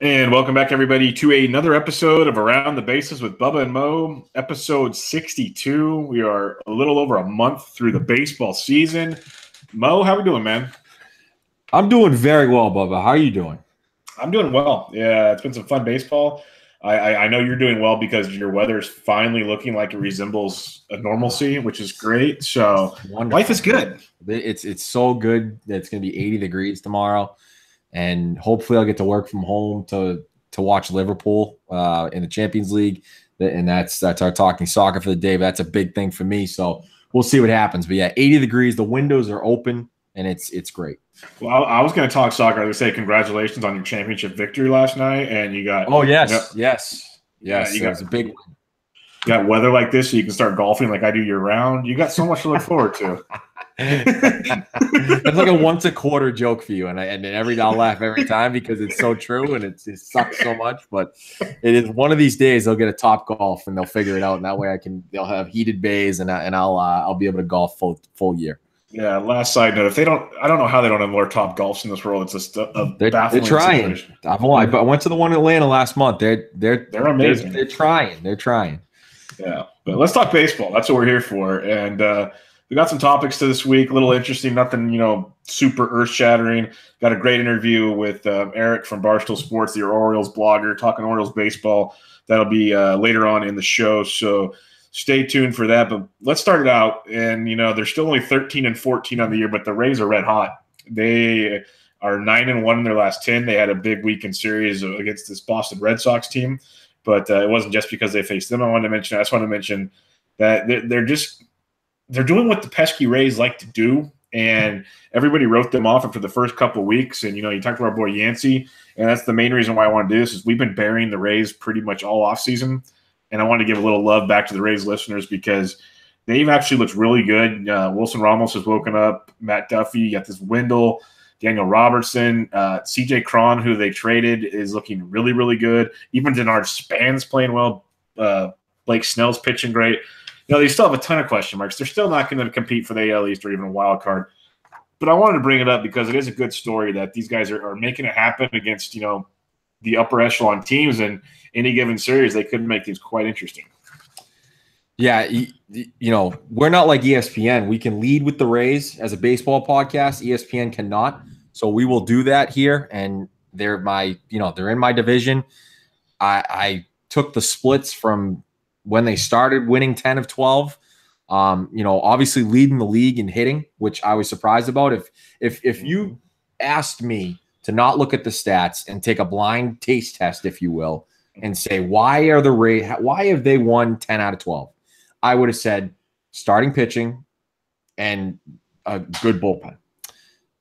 And welcome back, everybody, to another episode of Around the Bases with Bubba and Mo, episode 62. We are a little over a month through the baseball season. Mo, how we doing, man? I'm doing very well, Bubba. How are you doing? I'm doing well. Yeah, it's been some fun baseball. I know you're doing well because your weather is finally looking like it resembles a normalcy, which is great. So life is good. It's so good that it's going to be 80 degrees tomorrow. And hopefully I'll get to work from home to watch Liverpool in the Champions League. And that's our talking soccer for the day. But that's a big thing for me. So we'll see what happens. But yeah, 80 degrees. The windows are open, and it's great. Well, I was going to talk soccer. I was going to say congratulations on your championship victory last night. And you got – Oh, yes. You got a big one. You got weather like this so you can start golfing like I do year-round. You got so much to look forward to. It's like a once a quarter joke for you, and I'll laugh every time because it's so true and it sucks so much. But it is one of these days they'll get a Top Golf and they'll figure it out, and that way they'll have heated bays and I'll be able to golf full year. Yeah. Last side note: I don't know how they don't have more Top Golfs in this world. It's just they're trying. Situation. I went to the one in Atlanta last month. They're amazing. They're trying. Yeah, but let's talk baseball. That's what we're here for, and. We got some topics to this week, a little interesting, nothing, super earth-shattering. Got a great interview with Eric from Barstool Sports, the Orioles blogger, talking Orioles baseball. That'll be later on in the show, so stay tuned for that. But let's start it out. And, they're still only 13-14 on the year, but the Rays are red hot. They are 9-1 in their last 10. They had a big weekend series against this Boston Red Sox team, but it wasn't just because they faced them. I just want to mention that they're doing what the pesky Rays like to do, and everybody wrote them off for the first couple of weeks. And, you talked to our boy Yancey, and that's the main reason why I want to do this is we've been burying the Rays pretty much all offseason, and I want to give a little love back to the Rays listeners because they've actually looked really good. Wilson Ramos has woken up. Matt Duffy, you got this Wendell, Daniel Robertson, CJ Cron, who they traded, is looking really, really good. Even Denard Span's playing well. Blake Snell's pitching great. They still have a ton of question marks. They're still not going to compete for the AL East or even a wild card. But I wanted to bring it up because it is a good story that these guys are making it happen against, the upper echelon teams. And any given series, they could make things quite interesting. Yeah, we're not like ESPN. We can lead with the Rays as a baseball podcast. ESPN cannot. So we will do that here. And they're in my division. I took the splits from when they started winning 10 of 12, obviously leading the league in hitting, which I was surprised about. If you asked me to not look at the stats and take a blind taste test, if you will, and say, why have they won 10 out of 12? I would have said starting pitching and a good bullpen.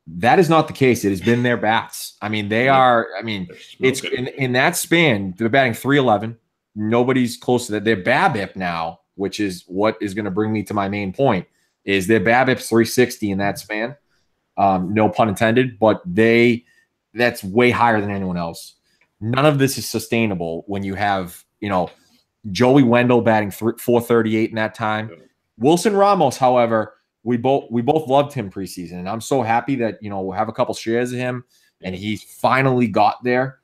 That is not the case. It has been their bats. It's in that span, they're batting .311. Nobody's close to that. Their BABIP now, which is what is going to bring me to my main point, is their BABIP's .360 in that span. No pun intended, but that's way higher than anyone else. None of this is sustainable when you have, Joey Wendell batting .438 in that time. Wilson Ramos, however, we both loved him preseason, and I'm so happy that we'll have a couple shares of him, and he finally got there.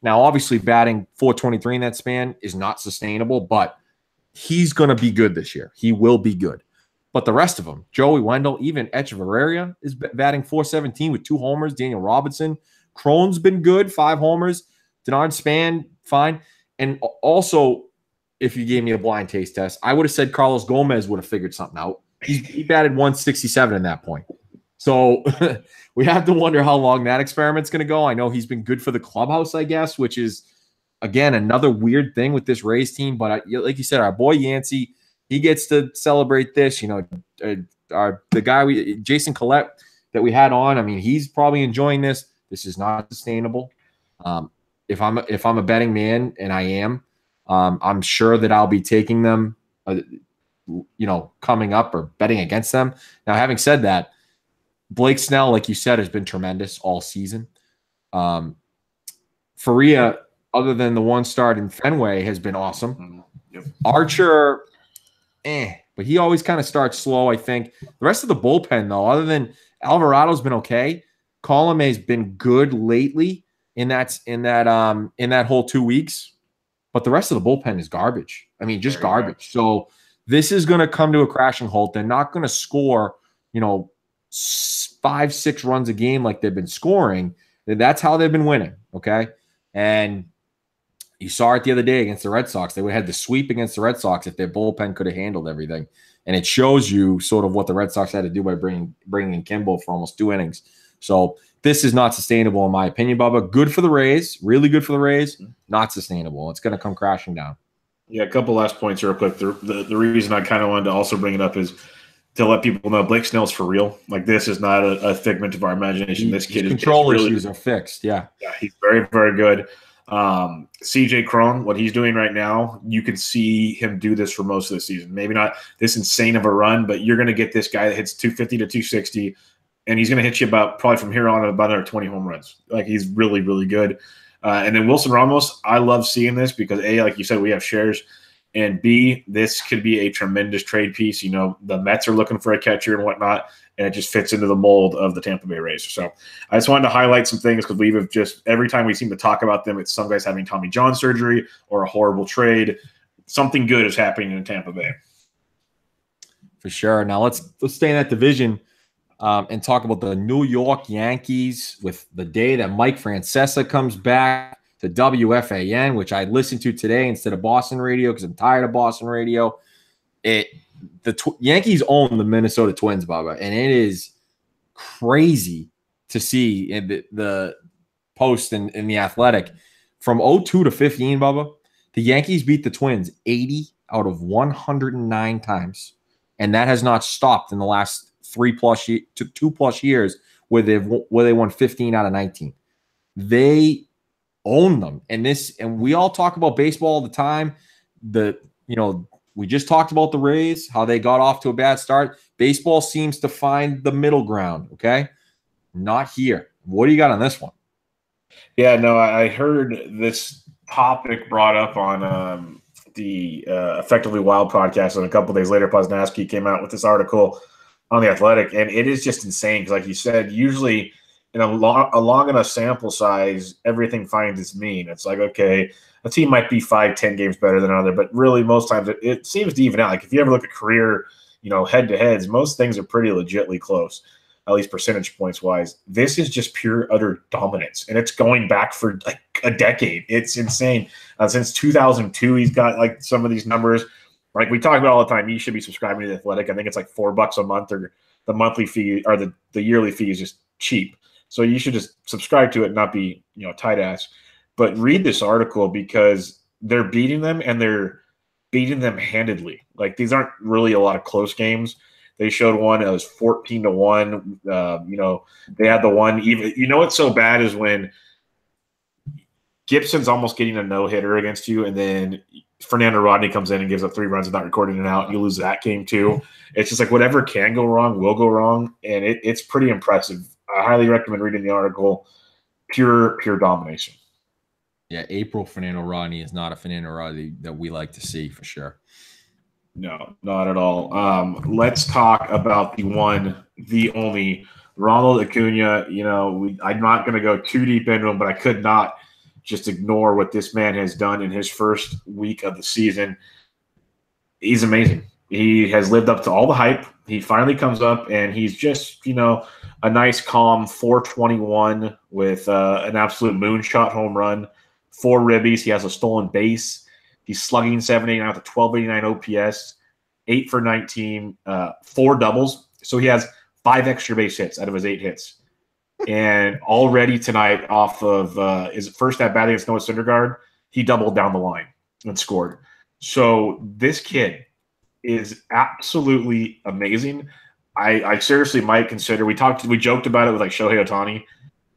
Now, obviously, batting .423 in that span is not sustainable, but he's going to be good this year. He will be good. But the rest of them, Joey Wendell, even Echeverria is batting .417 with 2 homers. Daniel Robinson. Cron's been good, 5 homers. Denard Span, fine. And also, if you gave me a blind taste test, I would have said Carlos Gomez would have figured something out. He batted .167 in that point. So we have to wonder how long that experiment's going to go. I know he's been good for the clubhouse, I guess, which is, again, another weird thing with this Rays team. But like you said, our boy Yancey, he gets to celebrate this. The guy Jason Collette that we had on, he's probably enjoying this. This is not sustainable. If I'm a betting man, and I am, I'm sure that I'll be taking them, coming up or betting against them. Now, having said that, Blake Snell, like you said, has been tremendous all season. Faria, other than the one start in Fenway, has been awesome. Yep. Archer, but he always kind of starts slow, I think. The rest of the bullpen, though, other than Alvarado's been okay. Colomé's been good lately in that whole 2 weeks, but the rest of the bullpen is garbage. I mean, just garbage. So this is going to come to a crashing halt. They're not going to score, 5-6 runs a game like they've been scoring. That's how they've been winning. Okay. And you saw it the other day against the Red Sox. They would have had the sweep against the Red Sox if their bullpen could have handled everything. And it shows you sort of what the Red Sox had to do by bringing in Kimball for almost 2 innings. So this is not sustainable in my opinion, Bubba. Good for the Rays, really good for the Rays. Not sustainable. It's going to come crashing down. Yeah, a couple last points real quick. The reason I kind of wanted to also bring it up is to let people know Blake Snell's for real. Like, this is not a figment of our imagination. This kid control issues are fixed. Yeah, he's very, very good. CJ Cron, what he's doing right now, you can see him do this for most of the season. Maybe not this insane of a run, but you're going to get this guy that hits 250 to 260, and he's going to hit you probably from here on about another 20 home runs. Like, he's really, really good. And then Wilson Ramos, I love seeing this because A, like you said, we have shares, and B, this could be a tremendous trade piece. The Mets are looking for a catcher and whatnot, and it just fits into the mold of the Tampa Bay Rays. So I just wanted to highlight some things because we've just every time we seem to talk about them, it's some guys having Tommy John surgery or a horrible trade. Something good is happening in Tampa Bay. For sure. Now let's stay in that division and talk about the New York Yankees with the day that Mike Francesa comes back to WFAN, which I listened to today instead of Boston radio because I'm tired of Boston radio. The Yankees own the Minnesota Twins, Bubba, and it is crazy to see in the post in the Athletic from 02 to 15, Bubba. The Yankees beat the Twins 80 out of 109 times, and that has not stopped in the last 2+ years where they won 15 out of 19. They own them, and we all talk about baseball all the time. We just talked about the Rays, how they got off to a bad start. Baseball seems to find the middle ground, okay? Not here. What do you got on this one? Yeah, no, I heard this topic brought up on the Effectively Wild podcast, and a couple days later, Posnanski came out with this article on The Athletic, and it is just insane because, like you said, usually in a long enough sample size, everything finds its mean. It's like, okay, a team might be 5-10 games better than another, but really most times it seems to even out. Like, if you ever look at career, head-to-heads, most things are pretty legitly close, at least percentage points wise. This is just pure, utter dominance, and it's going back for like a decade. It's insane. Since 2002, he's got like some of these numbers. Like we talk about all the time, you should be subscribing to The Athletic. I think it's like $4 a month, or the monthly fee or the yearly fee is just cheap. So you should just subscribe to it and not be, tight ass. But read this article because they're beating them, and they're beating them handedly. Like, these aren't really a lot of close games. They showed one that was 14-1. They had the one even. What's so bad is when Gibson's almost getting a no-hitter against you, and then Fernando Rodney comes in and gives up 3 runs without recording it out. You lose that game too. It's just like whatever can go wrong will go wrong, and it's pretty impressive. I highly recommend reading the article. Pure domination. Yeah, April Fernando Rodney is not a Fernando Rodney that we like to see for sure. No, not at all. Let's talk about the only Ronald Acuna. I'm not going to go too deep into him, but I could not just ignore what this man has done in his first week of the season. He's amazing. He has lived up to all the hype. He finally comes up, and he's just, a nice, calm 421 with an absolute moonshot home run, 4 ribbies. He has a stolen base. He's slugging 789 with a 1289 OPS, 8 for 19, 4 doubles. So he has 5 extra base hits out of his 8 hits. And already tonight, off of his first at bat against Noah Syndergaard, he doubled down the line and scored. So this kid is absolutely amazing. I seriously might consider. We joked about it with like Shohei Ohtani.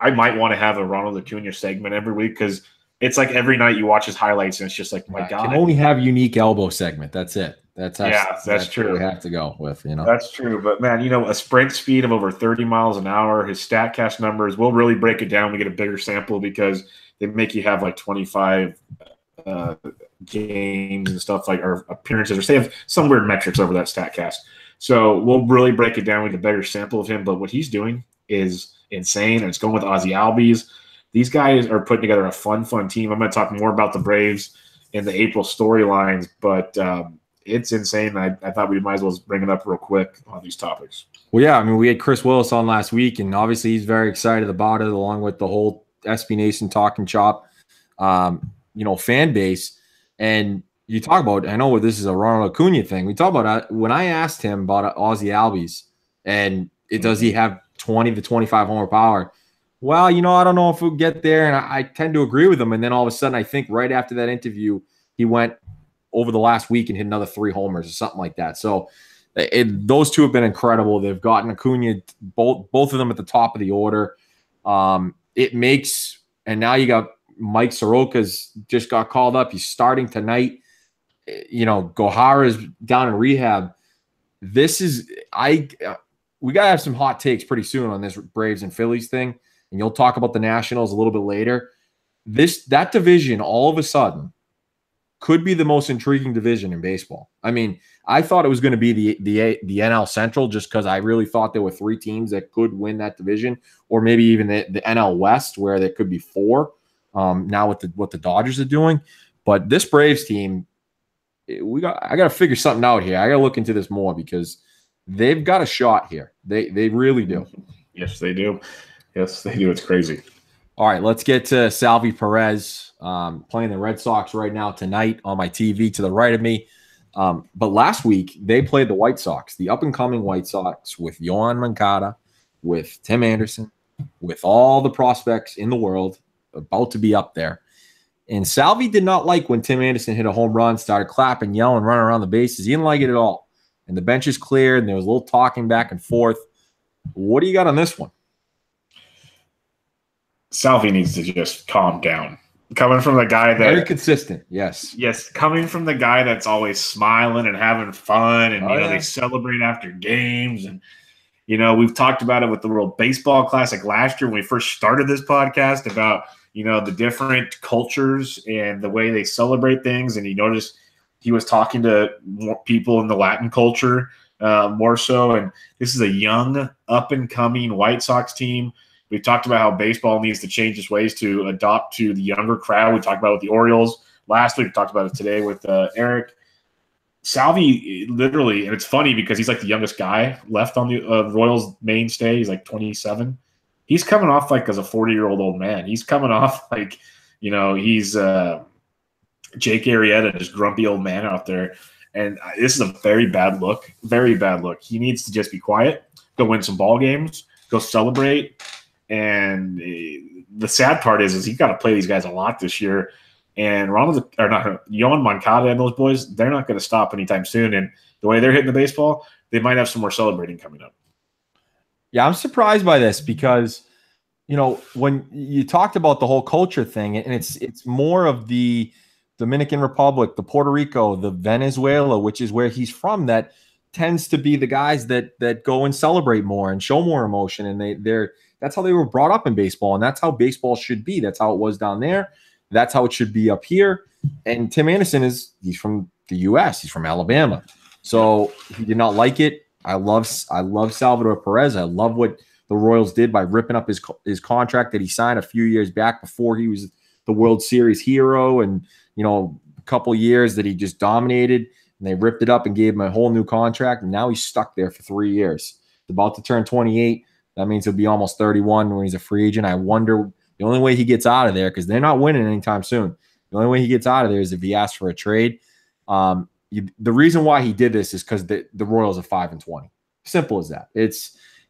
I might want to have a Ronald Acuna segment every week because it's like every night you watch his highlights and it's just like, my God. Can only have unique elbow segment. That's it. That's true. We have to go with, That's true. But man, a sprint speed of over 30 miles an hour. His StatCast numbers, we'll really break it down to get a bigger sample because they make you have like 25 games and stuff like, or appearances, or they have some weird metrics over that StatCast. So we'll really break it down with a better sample of him. But what he's doing is insane, and it's going with Ozzie Albies. These guys are putting together a fun team. I'm going to talk more about the Braves in the April storylines, but it's insane. I thought we might as well bring it up real quick on these topics. Well, yeah, I mean, we had Chris Willis on last week, and obviously he's very excited about it, along with the whole SB Nation talking chop, fan base. And you talk about, I know this is a Ronald Acuna thing. We talk about when I asked him about Ozzie Albies and does he have 20 to 25 homer power? Well, I don't know if we'll get there. And I tend to agree with him. And then all of a sudden, I think right after that interview, he went over the last week and hit another 3 homers or something like that. So those two have been incredible. They've gotten Acuna, both of them at the top of the order. It makes, and now you got Mike Soroka's just got called up. He's starting tonight. Gohara's down in rehab. This is, we got to have some hot takes pretty soon on this Braves and Phillies thing. And you'll talk about the Nationals a little bit later. That division all of a sudden could be the most intriguing division in baseball. I mean, I thought it was going to be the NL Central just because I really thought there were 3 teams that could win that division, or maybe even the NL West where there could be 4. Now with what the Dodgers are doing, but this Braves team, I got to figure something out here. I got to look into this more because they've got a shot here. They really do. Yes, they do. Yes, they do. It's crazy. All right, let's get to Salvy Perez playing the Red Sox right now tonight on my TV to the right of me. But last week, they played the White Sox, the up-and-coming White Sox with Yoan Moncada, with Tim Anderson, with all the prospects in the world about to be up there. And Salvy did not like when Tim Anderson hit a home run, started clapping, yelling, running around the bases. He didn't like it at all. And the bench is cleared, and there was a little talking back and forth. What do you got on this one? Salvy needs to just calm down. Coming from the guy that very consistent, yes, coming from the guy that's always smiling and having fun, and they celebrate after games, and we've talked about it with the World Baseball Classic last year when we first started this podcast about the different cultures and the way they celebrate things, and you notice he was talking to more people in the Latin culture more so, and this is a young up and coming White Sox team. We've talked about how baseball needs to change its ways to adopt to the younger crowd. We talked about it with the Orioles last week. We talked about it today with Eric. Salvy literally, and it's funny because he's like the youngest guy left on the Royals mainstay. He's like 27. He's coming off like as a 40-year-old old man. He's coming off like, he's Jake Arrieta, this grumpy old man out there. And this is a very bad look, very bad look. He needs to just be quiet, go win some ball games, go celebrate. And the sad part is he's got to play these guys a lot this year. And Yoan Moncada and those boys, they're not going to stop anytime soon. And the way they're hitting the baseball, they might have some more celebrating coming up. Yeah, I'm surprised by this because, when you talked about the whole culture thing, and it's more of the Dominican Republic, the Puerto Rico, the Venezuela, which is where he's from, that tends to be the guys that go and celebrate more and show more emotion. And that's how they were brought up in baseball. And that's how baseball should be. That's how it was down there. That's how it should be up here. And Tim Anderson he's from the U.S. He's from Alabama. So he did not like it. I love Salvador Perez. I love what the Royals did by ripping up his contract that he signed a few years back before he was the World Series hero, and a couple years that he just dominated, and they ripped it up and gave him a whole new contract, and now he's stuck there for 3 years. He's about to turn 28. That means he'll be almost 31 when he's a free agent. I wonder the only way he gets out of there, because they're not winning anytime soon, the only way he gets out of there is if he asks for a trade. The reason why he did this is because the Royals are 5-20. Simple as that.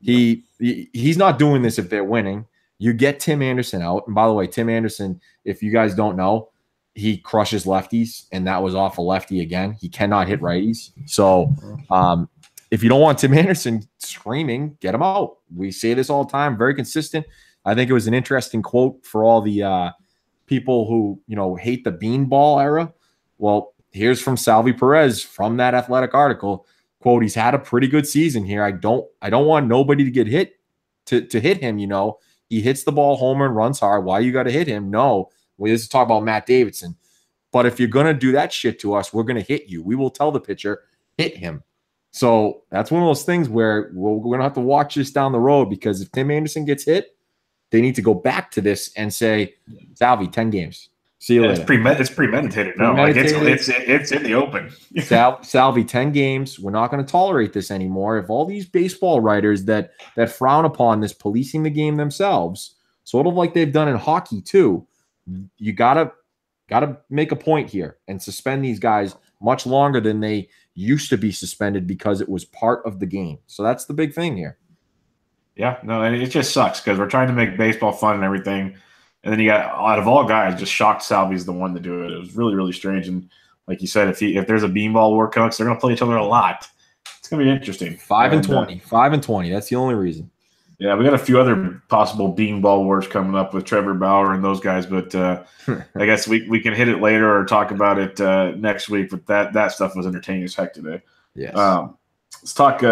He's not doing this if they're winning. You get Tim Anderson out. And by the way, Tim Anderson, if you guys don't know, he crushes lefties, and that was off a lefty again. He cannot hit righties. So if you don't want Tim Anderson screaming, get him out. We say this all the time, very consistent. I think it was an interesting quote for all the people who, hate the beanball era. Well, here's from Salvy Perez from that Athletic article. Quote, he's had a pretty good season here. I don't want nobody to get hit to hit him, He hits the ball homer and runs hard. Why you got to hit him? No. This is talk about Matt Davidson. But if you're going to do that shit to us, we're going to hit you. We will tell the pitcher, hit him. So that's one of those things where we're going to have to watch this down the road, because if Tim Anderson gets hit, they need to go back to this and say, Salvi, 10 games. See you later. It's premeditated. No, like it's in the open. Salvi, 10 games. We're not going to tolerate this anymore. If all these baseball writers that frown upon this policing the game themselves, sort of like they've done in hockey too, you gotta make a point here and suspend these guys much longer than they used to be suspended, because it was part of the game. So that's the big thing here. Yeah, no, and it just sucks because we're trying to make baseball fun and everything. And then you got, out of all guys, just shocked Salvi's the one to do it. It was really, really strange. And like you said, if there's a beanball war coming, they're going to play each other a lot. It's going to be interesting. 5-20. 5-20. That's the only reason. Yeah, we got a few other possible beanball wars coming up with Trevor Bauer and those guys, but I guess we can hit it later or talk about it next week. But that stuff was entertaining as heck today. Yes. Let's talk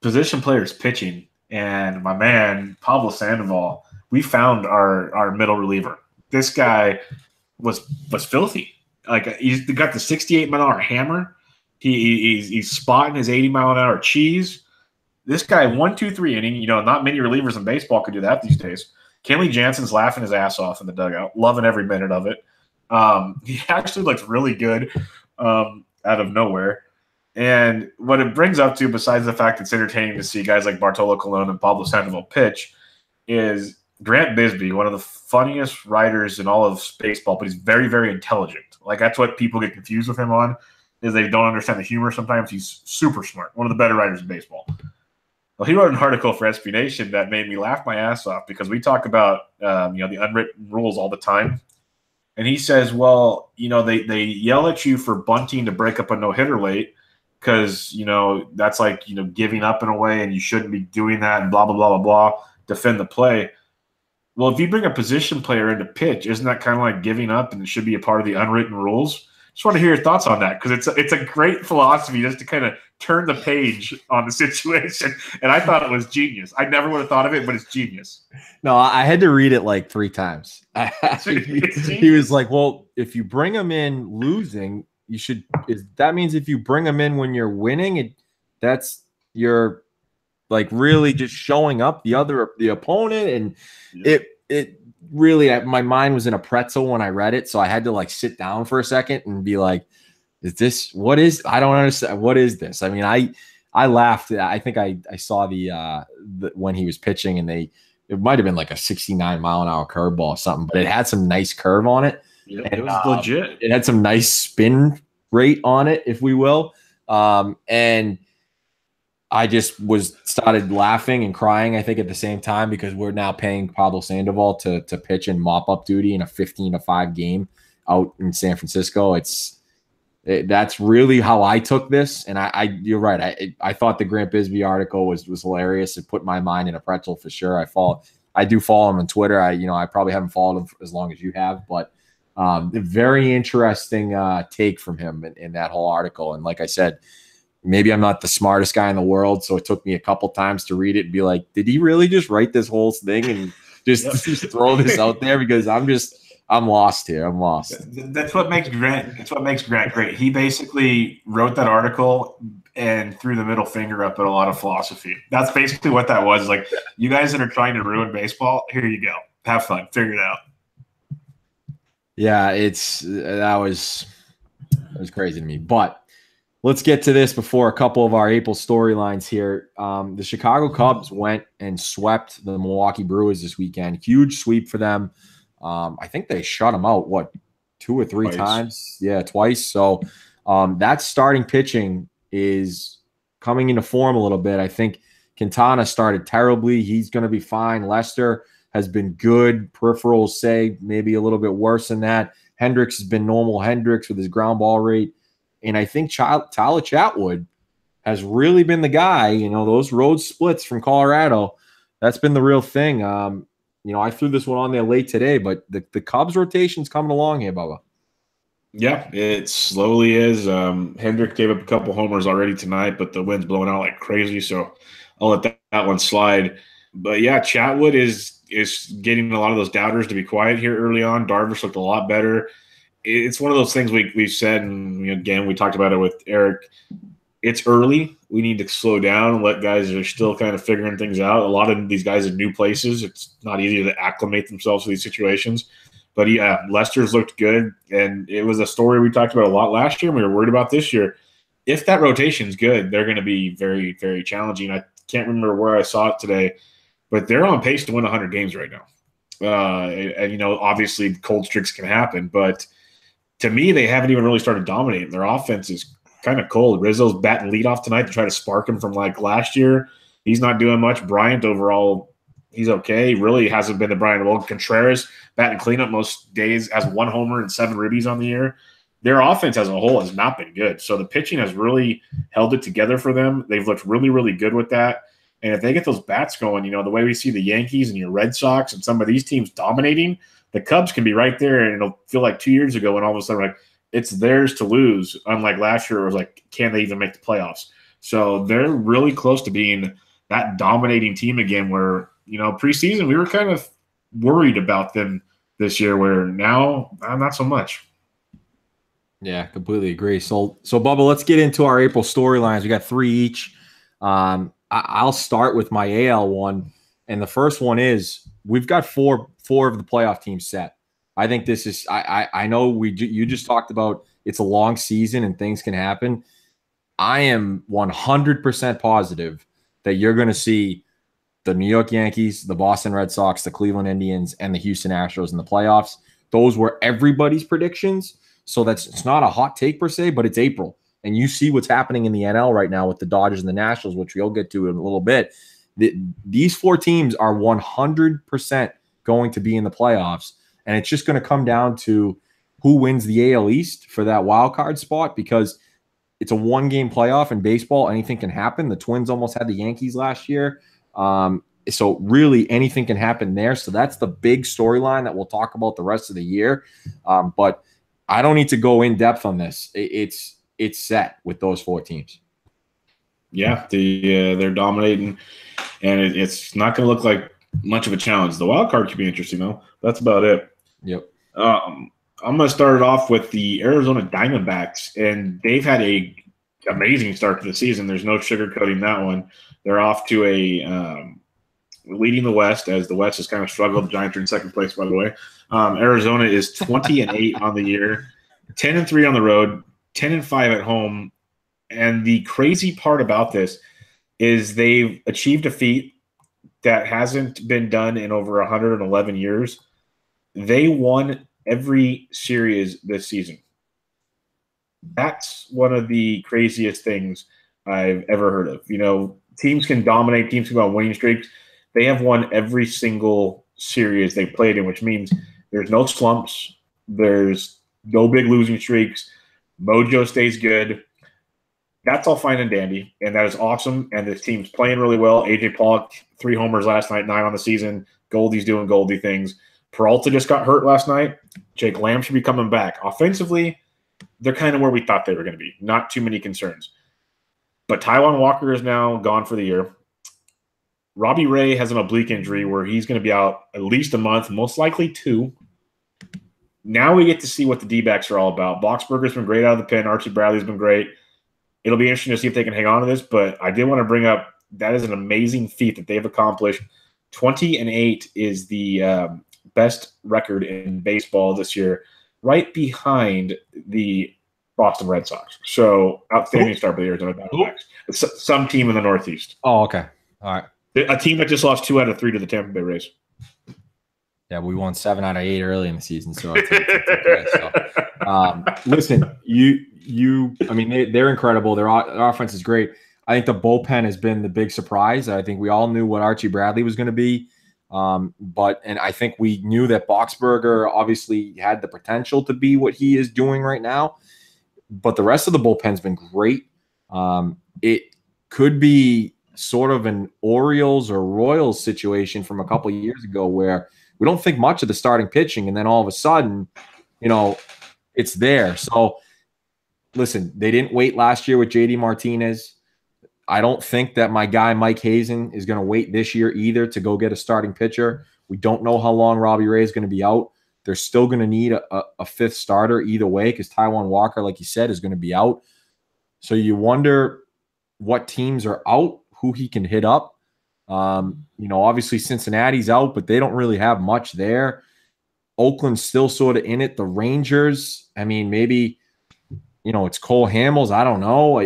position players pitching. And my man, Pablo Sandoval, we found our middle reliever. This guy was filthy. Like, he's got the 68-mile-an-hour hammer. He's spotting his 80-mile-an-hour cheese. This guy, 1-2-3 inning. Not many relievers in baseball could do that these days. Kenley Jansen's laughing his ass off in the dugout, loving every minute of it. He actually looks really good out of nowhere. And what it brings up to, besides the fact it's entertaining to see guys like Bartolo Colon and Pablo Sandoval pitch, is Grant Bisbee, one of the funniest writers in all of baseball, but he's very, very intelligent. Like, that's what people get confused with him on, is they don't understand the humor sometimes. He's super smart, one of the better writers in baseball. Well, he wrote an article for SB Nation that made me laugh my ass off, because we talk about the unwritten rules all the time. And he says, well, they yell at you for bunting to break up a no-hitter late, because, that's like, giving up in a way, and you shouldn't be doing that, and blah, blah, blah, blah, blah, defend the play. Well, if you bring a position player into pitch, isn't that kind of like giving up, and it should be a part of the unwritten rules? Just want to hear your thoughts on that, because it's a great philosophy just to kind of turn the page on the situation. And I thought it was genius. I never would have thought of it, but it's genius. No, I had to read it like 3 times. He was like, well, if you bring them in losing, that means if you bring them in when you're winning, you're like really just showing up the opponent. And it really, my mind was in a pretzel when I read it. So I had to like sit down for a second and be like, I don't understand. What is this? I mean, I laughed. I think I saw the when he was pitching, and it might've been like a 69-mile-an-hour curveball or something, but it had some nice curve on it. Yeah, it was legit. It had some nice spin rate on it, if we will. And I just started laughing and crying, I think, at the same time, because we're now paying Pablo Sandoval to pitch in mop-up duty in a 15-5 game out in San Francisco. That's really how I took this. And you're right. I thought the Grant Bisbee article was hilarious. It put my mind in a pretzel for sure. I do follow him on Twitter. I probably haven't followed him as long as you have, but a very interesting take from him in that whole article. And like I said, maybe I'm not the smartest guy in the world, so it took me a couple times to read it and be like, did he really just write this whole thing and just throw this out there? Because I'm lost here. I'm lost. That's what makes Grant. It's what makes Grant great. He basically wrote that article and threw the middle finger up at a lot of philosophy. That's basically what that was. Like, you guys that are trying to ruin baseball, here you go. Have fun. Figure it out. Yeah, that was crazy to me. But let's get to this before a couple of our April storylines here. The Chicago Cubs went and swept the Milwaukee Brewers this weekend. Huge sweep for them. I think they shut them out, 2 or 3 times? Yeah, twice. So that starting pitching is coming into form a little bit. I think Quintana started terribly. He's going to be fine. Lester has been good. Peripherals say maybe a little bit worse than that. Hendricks has been normal Hendricks with his ground ball rate. And I think Tyler Chatwood has really been the guy. Those road splits from Colorado, that's been the real thing. I threw this one on there late today, but the Cubs rotation's coming along here, Bubba. Yeah, it slowly is. Hendrick gave up a couple homers already tonight, but the wind's blowing out like crazy, so I'll let that one slide. But yeah, Chatwood is getting a lot of those doubters to be quiet here early on. Darvish looked a lot better. It's one of those things we've said, and again, we talked about it with Eric. it's early. We need to slow down and let guys that are still kind of figuring things out. A lot of these guys in new places, it's not easy to acclimate themselves to these situations. But yeah, Lester's looked good, and it was a story we talked about a lot last year, and we were worried about this year. If that rotation's good, they're going to be very, very challenging. I can't remember where I saw it today, but they're on pace to win 100 games right now. And obviously cold streaks can happen, but to me, they haven't even really started dominating. Their offense is kind of cold. Rizzo's batting leadoff tonight to try to spark him from like last year. He's not doing much. Bryant overall, he's okay. He really hasn't been the Bryant. Well, Contreras batting cleanup most days, has 1 homer and 7 ribbies on the year. Their offense as a whole has not been good. So the pitching has really held it together for them. They've looked really, really good with that. And if they get those bats going, the way we see the Yankees and your Red Sox and some of these teams dominating, the Cubs can be right there, and it'll feel like 2 years ago when all of a sudden like it's theirs to lose. Unlike last year, it was like, can they even make the playoffs? So they're really close to being that dominating team again. Where preseason we were kind of worried about them this year, where now not so much. Yeah, completely agree. So Bubba, let's get into our April storylines. We got 3 each. I'll start with my AL one, and the first one is we've got four of the playoff teams set. I think this is. I know you just talked about it's a long season and things can happen. I am 100% positive that you're going to see the New York Yankees, the Boston Red Sox, the Cleveland Indians, and the Houston Astros in the playoffs. Those were everybody's predictions. So it's not a hot take per se, but it's April. And you see what's happening in the NL right now with the Dodgers and the Nationals, which we'll get to in a little bit. These 4 teams are 100% going to be in the playoffs. And it's just going to come down to who wins the AL East for that wild card spot, because it's a 1-game playoff in baseball. Anything can happen. The Twins almost had the Yankees last year. So really anything can happen there. So that's the big storyline that we'll talk about the rest of the year. But I don't need to go in depth on this. It's set with those 4 teams. Yeah, they're dominating, and it's not going to look like much of a challenge. The wild card could be interesting, though. That's about it. Yep. I'm going to start it off with the Arizona Diamondbacks, and they've had a amazing start to the season. There's no sugarcoating that one. They're off to a leading the West, as the West has kind of struggled. The Giants are in second place, by the way. Arizona is 20-8 on the year, 10-3 on the road, 10-5 at home. And the crazy part about this is they've achieved a feat that hasn't been done in over 111 years. They won every series this season. That's one of the craziest things I've ever heard of. Teams can dominate, teams can go on winning streaks. They have won every single series they played in, which means there's no slumps. There's no big losing streaks. Mojo stays good. That's all fine and dandy, and that is awesome. And this team's playing really well. A.J. Pollock, 3 homers last night, 9 on the season. Goldie's doing Goldie things. Peralta just got hurt last night. Jake Lamb should be coming back. Offensively, they're kind of where we thought they were going to be. Not too many concerns. But Taijuan Walker is now gone for the year. Robbie Ray has an oblique injury where he's going to be out at least a month, most likely 2. Now we get to see what the D-backs are all about. Boxberger's been great out of the pen. Archie Bradley's been great. It'll be interesting to see if they can hang on to this, but I did want to bring up that is an amazing feat that they've accomplished. 20-8 is the best record in baseball this year, right behind the Boston Red Sox. So outstanding start by the Arizona Diamondbacks. Some team in the Northeast. Oh, okay. All right. A team that just lost 2 out of 3 to the Tampa Bay Rays. Yeah, we won 7 out of 8 early in the season. So, listen, they're incredible. Their offense is great. I think the bullpen has been the big surprise. I think we all knew what Archie Bradley was going to be. And I think we knew that Boxberger obviously had the potential to be what he is doing right now. But the rest of the bullpen's been great. It could be sort of an Orioles or Royals situation from a couple of years ago where we don't think much of the starting pitching, and then all of a sudden, it's there. So, listen, they didn't wait last year with JD Martinez. I don't think that my guy Mike Hazen is going to wait this year either to go get a starting pitcher. We don't know how long Robbie Ray is going to be out. They're still going to need a 5th starter either way because Taijuan Walker, like you said, is going to be out. So you wonder what teams are out, who he can hit up. Obviously Cincinnati's out, but they don't really have much there. Oakland's still sort of in it. The Rangers, I mean, maybe, it's Cole Hamels. I don't know.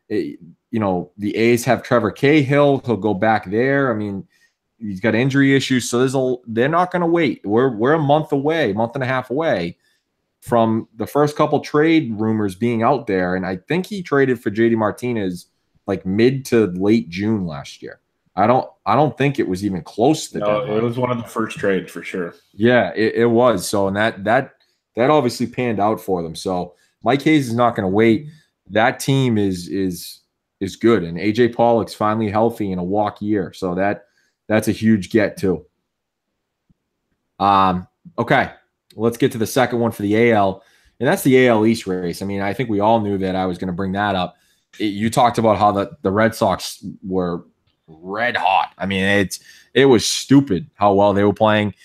The A's have Trevor Cahill. He'll go back there. I mean, he's got injury issues. So they're not going to wait. We're a month and a half away from the first couple trade rumors being out there. And I think he traded for JD Martinez like mid to late June last year. I don't think it was even close to that. It was one of the first trades for sure. Yeah, it was. So, and that obviously panned out for them. So Mike Hayes is not going to wait. That team is good. And AJ Pollock's finally healthy in a walk year. So that's a huge get too. Okay. Let's get to the second one for the AL. And that's the AL East race. I mean, I think we all knew that I was going to bring that up. You talked about how the Red Sox were red hot. I mean, it was stupid how well they were playing.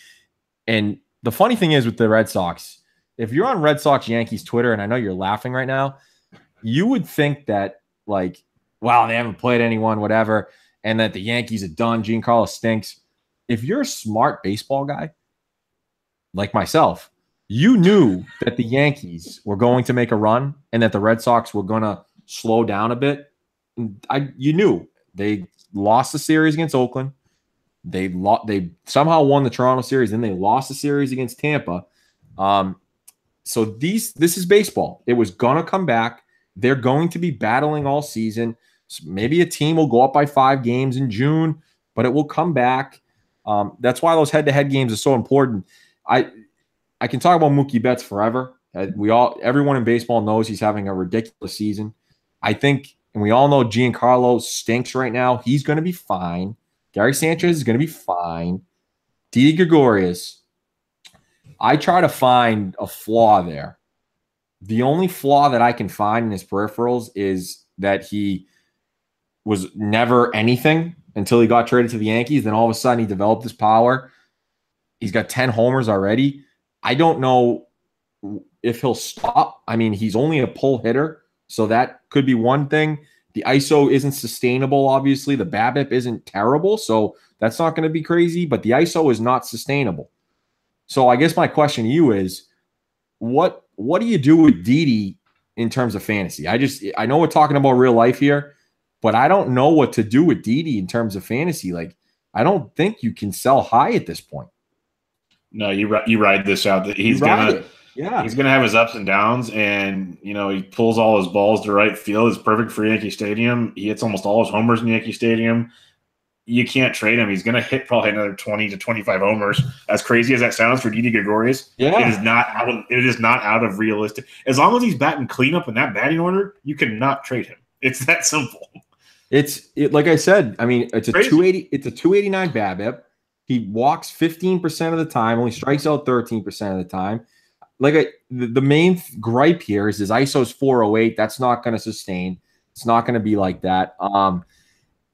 And the funny thing is with the Red Sox, if you're on Red Sox Yankees Twitter, and I know you're laughing right now, you would think that like, wow, they haven't played anyone, whatever, and that the Yankees are done. Giancarlo stinks. If you're a smart baseball guy like myself, you knew that the Yankees were going to make a run and that the Red Sox were going to slow down a bit. You knew. They lost the series against Oakland. They somehow won the Toronto series, then they lost the series against Tampa. So this is baseball. It was gonna come back. They're going to be battling all season. So maybe a team will go up by 5 games in June, but it will come back. That's why those head-to-head games are so important. I can talk about Mookie Betts forever. Everyone in baseball knows he's having a ridiculous season. I think. And we all know Giancarlo stinks right now. He's going to be fine. Gary Sanchez is going to be fine. Didi Gregorius, I try to find a flaw there. The only flaw that I can find in his peripherals is that he was never anything until he got traded to the Yankees. Then all of a sudden he developed his power. He's got 10 homers already. I don't know if he'll stop. I mean, he's only a pull hitter. So that could be one thing. The ISO isn't sustainable, obviously. The BABIP isn't terrible, so that's not going to be crazy. But the ISO is not sustainable. So I guess my question to you is, what do you do with Didi in terms of fantasy? I know we're talking about real life here, but I don't know what to do with Didi in terms of fantasy. Like, I don't think you can sell high at this point. No, you ride this out. He's gonna. Yeah, he's going to have his ups and downs, and, he pulls all his balls to right field. It's perfect for Yankee Stadium. He hits almost all his homers in Yankee Stadium. You can't trade him. He's going to hit probably another 20 to 25 homers. As crazy as that sounds for Didi Gregorius, it is not out of realistic. As long as he's batting cleanup in that batting order, you cannot trade him. It's that simple. Like I said, I mean, it's a crazy. 280. It's a 289 BABIP. He walks 15% of the time, only strikes out 13% of the time. The main gripe here is his ISO is 408. That's not going to sustain. It's not going to be like that.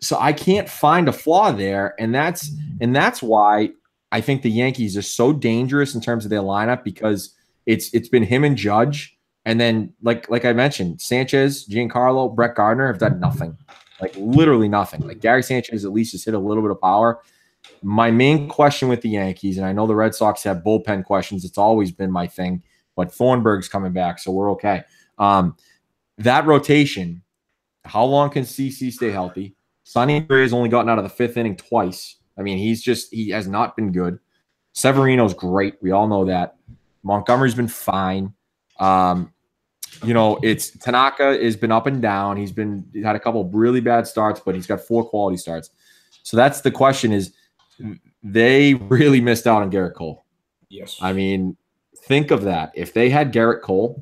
So I can't find a flaw there, and that's why I think the Yankees are so dangerous in terms of their lineup, because it's been him and Judge, and then like I mentioned, Sanchez, Giancarlo, Brett Gardner have done nothing, like literally nothing. Like Gary Sanchez at least has hit a little bit of power. My main question with the Yankees, and I know the Red Sox have bullpen questions. It's always been my thing, but Thornburg's coming back, so we're okay. That rotation, how long can CC stay healthy? Sonny Gray has only gotten out of the 5th inning twice. I mean, he has not been good. Severino's great. We all know that. Montgomery's been fine. It's Tanaka has been up and down. He's had a couple of really bad starts, but he's got 4 quality starts. So that's the question is, they really missed out on Gerrit Cole. Yes. I mean, think of that. If they had Gerrit Cole,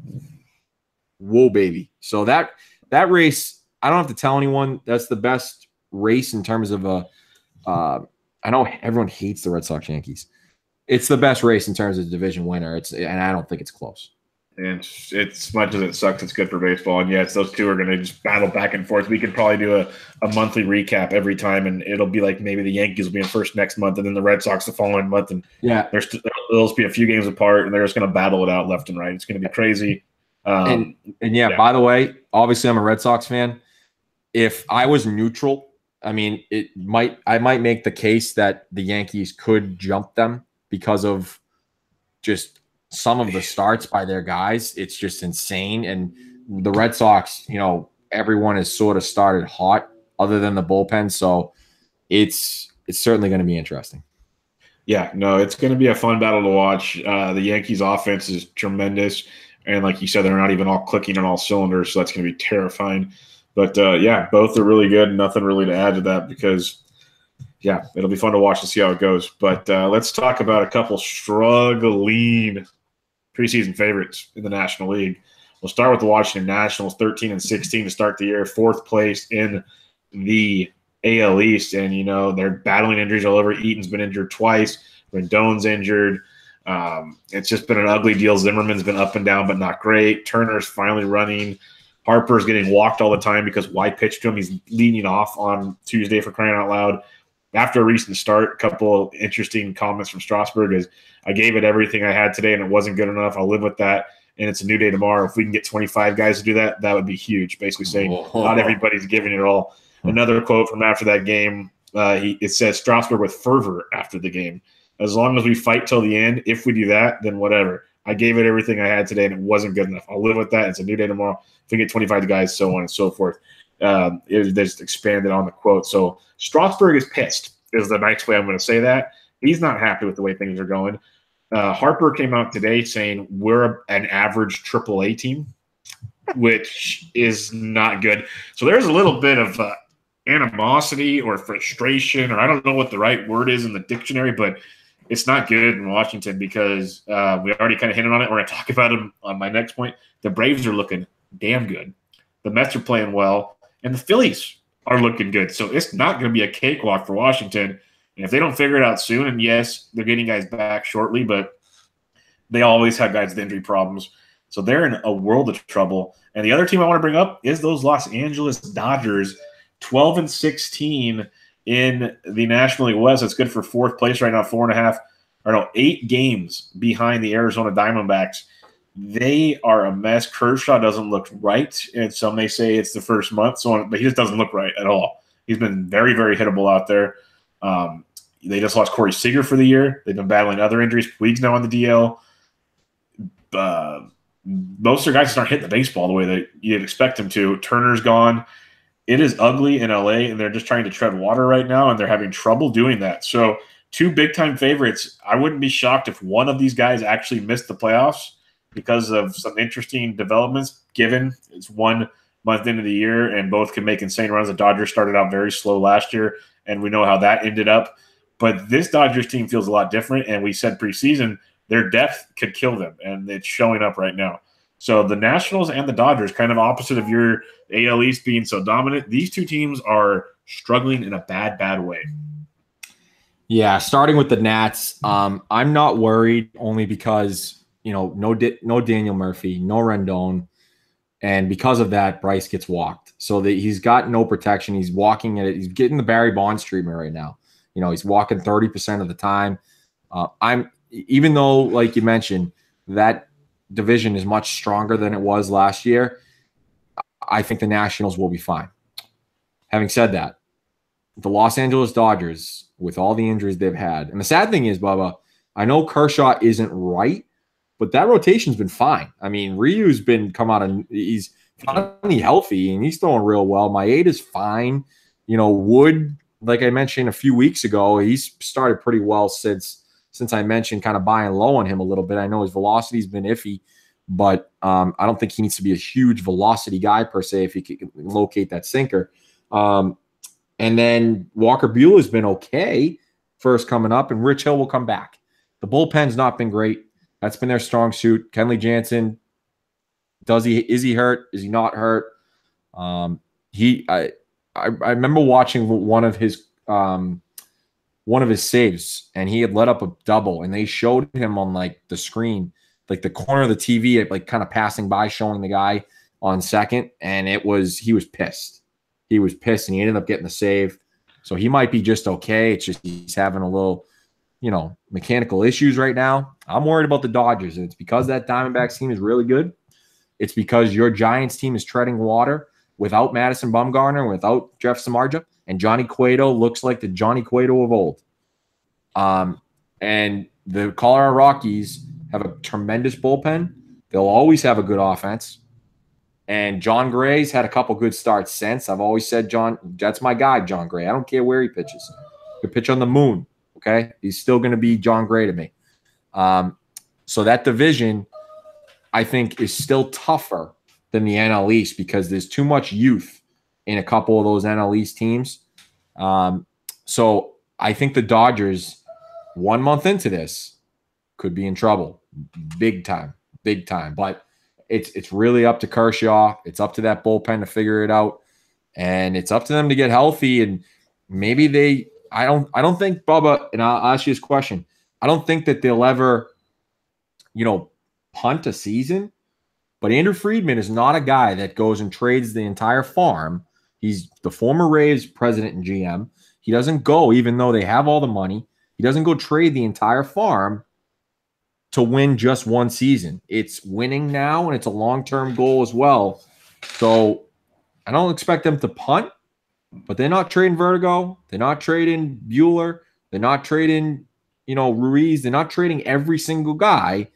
whoa, baby. So that race, I don't have to tell anyone, that's the best race in terms of I know everyone hates the Red Sox Yankees. It's the best race in terms of division winner. And I don't think it's close. And it's as much as it sucks, it's good for baseball. And yes, those two are going to just battle back and forth. We could probably do a monthly recap every time, and it'll be like maybe the Yankees will be in first next month, and then the Red Sox the following month. And there'll be a few games apart, and they're just going to battle it out left and right. It's going to be crazy. By the way, obviously I'm a Red Sox fan. if I was neutral, I mean, I might make the case that the Yankees could jump them because of just some of the starts by their guys. It's just insane. And the Red Sox, everyone has sort of started hot other than the bullpen. So it's certainly going to be interesting. Yeah, no, it's going to be a fun battle to watch. The Yankees offense is tremendous. And like you said, they're not even all clicking on all cylinders. So that's going to be terrifying. But yeah, both are really good. Nothing really to add to that because, yeah, it'll be fun to watch and see how it goes. But let's talk about a couple struggling preseason favorites in the National League. We'll start with the Washington Nationals, 13-16 to start the year, 4th place in the AL East. And, they're battling injuries all over. Eaton's been injured twice. Rendon's injured. It's just been an ugly deal. Zimmerman's been up and down, but not great. Turner's finally running. Harper's getting walked all the time because why pitch to him? He's leading off on Tuesday, for crying out loud. After a recent start, a couple of interesting comments from Strasburg is, I gave it everything I had today and it wasn't good enough. I'll live with that. And it's a new day tomorrow. If we can get 25 guys to do that, that would be huge. Basically saying not everybody's giving it all. Another quote from after that game, it says Strasburg with fervor after the game. As long as we fight till the end, if we do that, then whatever. I gave it everything I had today and it wasn't good enough. I'll live with that. It's a new day tomorrow. If we get 25 guys, so on and so forth. They just expanded on the quote. So Strasburg is pissed is the nice way I'm going to say that. He's not happy with the way things are going. Harper came out today saying we're an average AAA team, which is not good. So there's a little bit of animosity or frustration, or I don't know what the right word is in the dictionary, but it's not good in Washington because we already kind of hinted on it. We're going to talk about them on my next point. The Braves are looking damn good. The Mets are playing well, and the Phillies are looking good. So it's not going to be a cakewalk for Washington. And if they don't figure it out soon, and yes, they're getting guys back shortly, but they always have guys with injury problems. So they're in a world of trouble. And the other team I want to bring up is those Los Angeles Dodgers, 12-16 in the National League West. That's good for 4th place right now, 8 games behind the Arizona Diamondbacks. They are a mess. Kershaw doesn't look right, and some may say it's the first month, so on, but he just doesn't look right at all. He's been very, very hittable out there. They just lost Corey Seager for the year. They've been battling other injuries. Puig's now on the DL. Most of their guys aren't hitting the baseball the way that you'd expect them to. Turner's gone. It is ugly in LA, and they're just trying to tread water right now, and they're having trouble doing that. So 2 big-time favorites. I wouldn't be shocked if one of these guys actually missed the playoffs because of some interesting developments, given it's 1 month into the year, and both can make insane runs. The Dodgers started out very slow last year, and we know how that ended up. But this Dodgers team feels a lot different, and we said preseason their depth could kill them, and it's showing up right now. So the Nationals and the Dodgers, kind of opposite of your AL East being so dominant, these two teams are struggling in a bad, bad way. Yeah, starting with the Nats, I'm not worried only because, no Daniel Murphy, no Rendon, and because of that, Bryce gets walked. So he's got no protection. He's walking at it. He's getting the Barry Bonds treatment right now. He's walking 30% of the time. Even though, like you mentioned, that division is much stronger than it was last year, I think the Nationals will be fine. Having said that, the Los Angeles Dodgers, with all the injuries they've had, and the sad thing is, Bubba, I know Kershaw isn't right, but that rotation's been fine. I mean, Ryu's he's finally healthy, and he's throwing real well. Maeda's fine. Wood, like I mentioned a few weeks ago, he's started pretty well since I mentioned kind of buying low on him a little bit. I know his velocity's been iffy, but I don't think he needs to be a huge velocity guy per se if he can locate that sinker. And then Walker Buehler's been okay first coming up, and Rich Hill will come back. The bullpen's not been great. That's been their strong suit. Kenley Jansen, is he hurt? Is he not hurt? I remember watching one of his saves, and he had let up a double, and they showed him on the screen, the corner of the TV, kind of passing by, showing the guy on second, and he was pissed. He was pissed, and he ended up getting the save. So he might be just okay. It's just he's having a little, mechanical issues right now. I'm worried about the Dodgers, and it's because that Diamondbacks team is really good. It's because your Giants team is treading water without Madison Bumgarner, without Jeff Samardzija, and Johnny Cueto looks like the Johnny Cueto of old. And the Colorado Rockies have a tremendous bullpen. They'll always have a good offense. And John Gray's had a couple good starts since. I've always said, that's my guy, John Gray. I don't care where he pitches. He could pitch on the moon, okay? He's still going to be John Gray to me. So that division, I think, is still tougher than the NL East because there's too much youth in a couple of those NL East teams. So I think the Dodgers, 1 month into this, could be in trouble. Big time. But it's really up to Kershaw. It's up to that bullpen to figure it out. And it's up to them to get healthy. And maybe I don't think, Bubba, and I'll ask you this question. I don't think that they'll ever, punt a season. But Andrew Friedman is not a guy that goes and trades the entire farm. He's the former Rays president and GM. He doesn't go, even though they have all the money, he doesn't go trade the entire farm to win just one season. It's winning now, and it's a long-term goal as well. So I don't expect them to punt, but they're not trading Vertigo. They're not trading Bueller. They're not trading, Ruiz. They're not trading every single guy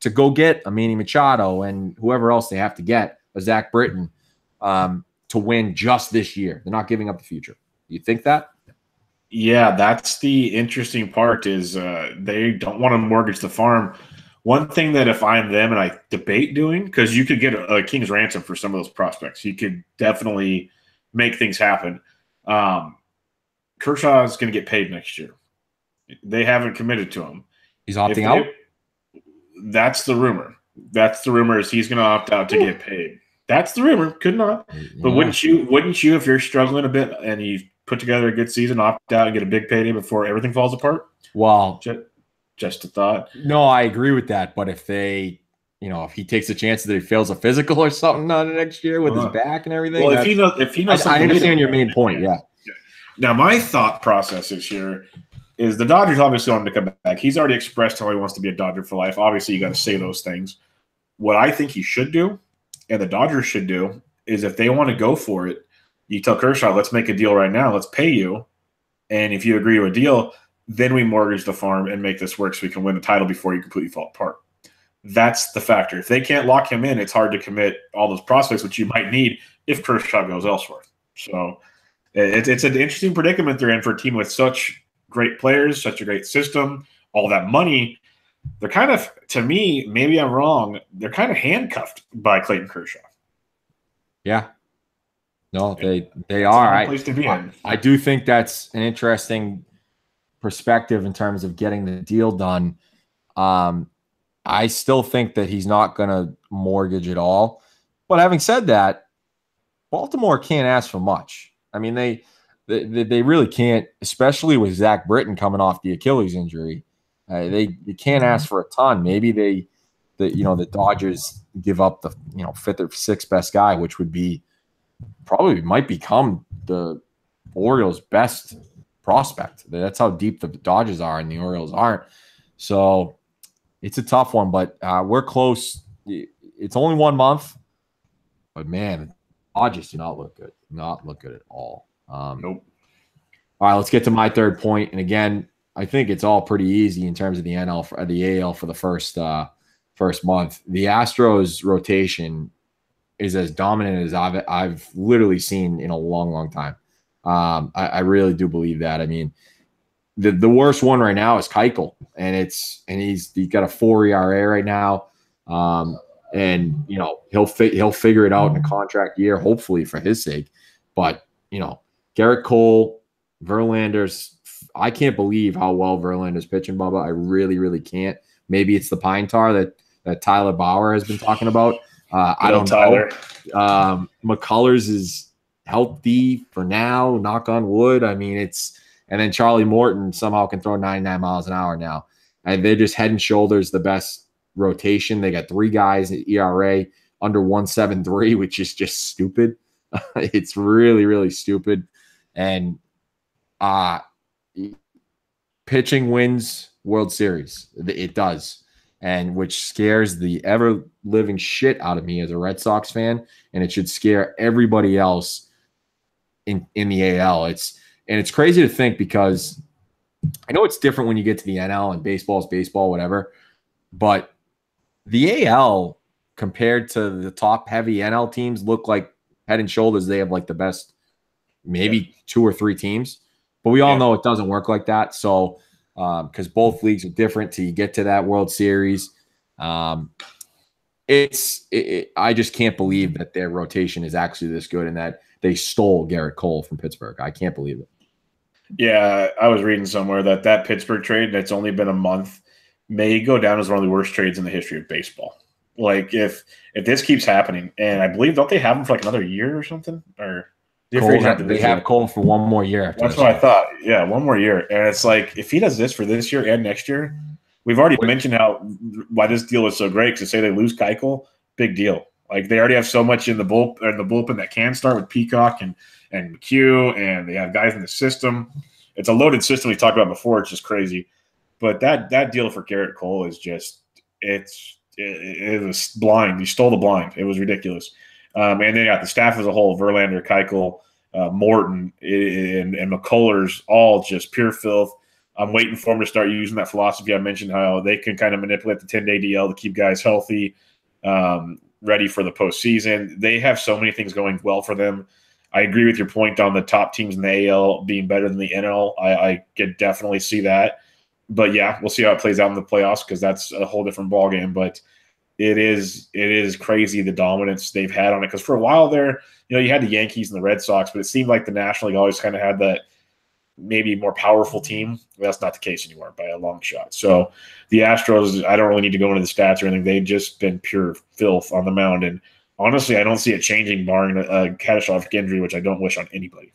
to go get a Manny Machado and whoever else they have to get, a Zach Britton, to win just this year. They're not giving up the future. Do you think that? Yeah, that's the interesting part is they don't want to mortgage the farm. One thing that if I'm them and I debate doing, because you could get a king's ransom for some of those prospects. You could definitely make things happen. Kershaw is going to get paid next year. They haven't committed to him. He's opting out? That's the rumor. That's the rumor is he's going to opt out to get paid. That's the rumor. Could not. But wouldn't you, if you're struggling a bit and you put together a good season, opt out and get a big payday before everything falls apart? Well, just a thought. No, I agree with that. But if if he takes a chance that he fails a physical or something next year with his back and everything. Well, if he knows, I understand your main point. Yeah. Now, my thought process is here is the Dodgers obviously want him to come back. He's already expressed how he wants to be a Dodger for life. Obviously, you got to say those things. What I think he should do, and the Dodgers should do, is if they want to go for it, you tell Kershaw, let's make a deal right now. Let's pay you. And if you agree to a deal, then we mortgage the farm and make this work so we can win the title before you completely fall apart. That's the factor. If they can't lock him in, it's hard to commit all those prospects, which you might need if Kershaw goes elsewhere. So it's an interesting predicament they're in for a team with such great players, such a great system, all that money. They're kind of, to me, maybe I'm wrong, they're kind of handcuffed by Clayton Kershaw. Yeah. No, they are. Place to be in. I do think that's an interesting perspective in terms of getting the deal done. I still think that he's not going to mortgage it all. But having said that, Baltimore can't ask for much. I mean, they really can't, especially with Zach Britton coming off the Achilles injury. They can't ask for a ton. Maybe the Dodgers give up the fifth or sixth best guy, which would be probably might become the Orioles' best prospect. That's how deep the Dodgers are, and the Orioles aren't. So it's a tough one, but we're close. It's only 1 month, but man, Dodgers do not look good. Not look good at all. Nope. All right, let's get to my third point. And again, I think it's all pretty easy in terms of the NL for the AL for the first month. The Astros rotation is as dominant as I've literally seen in a long, long time. I really do believe that. I mean, the worst one right now is Keuchel, and he's got a 4 ERA right now. And he'll figure it out in a contract year, hopefully for his sake. But Gerrit Cole, Verlander's, I can't believe how well Verlander's pitching, Bubba. I really, really can't. Maybe it's the pine tar that Tyler Bauer has been talking about. I don't know. McCullers is healthy for now, knock on wood. I mean, and then Charlie Morton somehow can throw 99 miles an hour now. And they're just head and shoulders the best rotation. They got 3 guys at ERA under 1.73, which is just stupid. It's really, really stupid. And pitching wins World Series. It does. and which scares the ever living shit out of me as a Red Sox fan, and it should scare everybody else in the AL. It's crazy to think, because I know it's different when you get to the NL and baseball is baseball, whatever, but the AL compared to the top heavy NL teams look like head and shoulders. They have like the best, maybe 2 or 3 teams, but we all know it doesn't work like that. So, because both leagues are different till you get to that World Series. I just can't believe that their rotation is actually this good and that they stole Gerrit Cole from Pittsburgh. I can't believe it. Yeah, I was reading somewhere that Pittsburgh trade, that's only been a month, may go down as one of the worst trades in the history of baseball. Like if this keeps happening, and I believe, don't they have him for like another year or something? Or Cole, they have Cole for one more year. That's what I thought. Yeah, one more year. And it's like, if he does this for this year and next year, we've already mentioned why this deal is so great. Because say they lose Keuchel, big deal. Like they already have so much in the bullpen that can start with Peacock and McHugh, and they have guys in the system. It's a loaded system we talked about before. It's just crazy. But that deal for Gerrit Cole is just it was blind. He stole the blind. It was ridiculous. And then you got the staff as a whole: Verlander, Keuchel, Morton, and McCullers, all just pure filth. I'm waiting for them to start using that philosophy I mentioned, how they can kind of manipulate the 10-day DL to keep guys healthy, ready for the postseason. They have so many things going well for them. I agree with your point on the top teams in the AL being better than the NL. I could definitely see that. But yeah, we'll see how it plays out in the playoffs, because that's a whole different ballgame. But it is crazy the dominance they've had on it. Because for a while there, you had the Yankees and the Red Sox, but it seemed like the National League always kind of had that maybe more powerful team. That's not the case anymore by a long shot. So the Astros, I don't really need to go into the stats or anything. They've just been pure filth on the mound. And honestly, I don't see it changing barring a catastrophic injury, which I don't wish on anybody.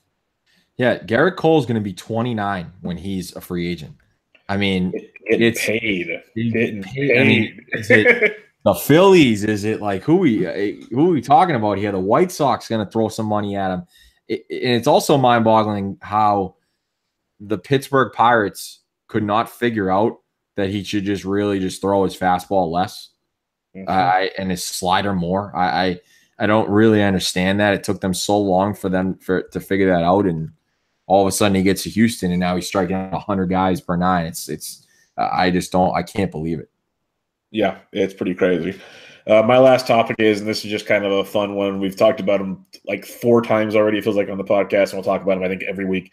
Yeah, Gerrit Cole is going to be 29 when he's a free agent. I mean, it's paid. I mean, is it the Phillies? Is it like who are we talking about here? The White Sox going to throw some money at him. And it's also mind-boggling how the Pittsburgh Pirates could not figure out that he should just really just throw his fastball less, and his slider more. I don't really understand that. It took them so long for them to figure that out, and all of a sudden he gets to Houston and now he's striking out 100 guys per 9. I can't believe it. Yeah, it's pretty crazy. My last topic is, and this is just kind of a fun one. We've talked about them like 4 times already, it feels like, on the podcast, and we'll talk about them, I think, every week.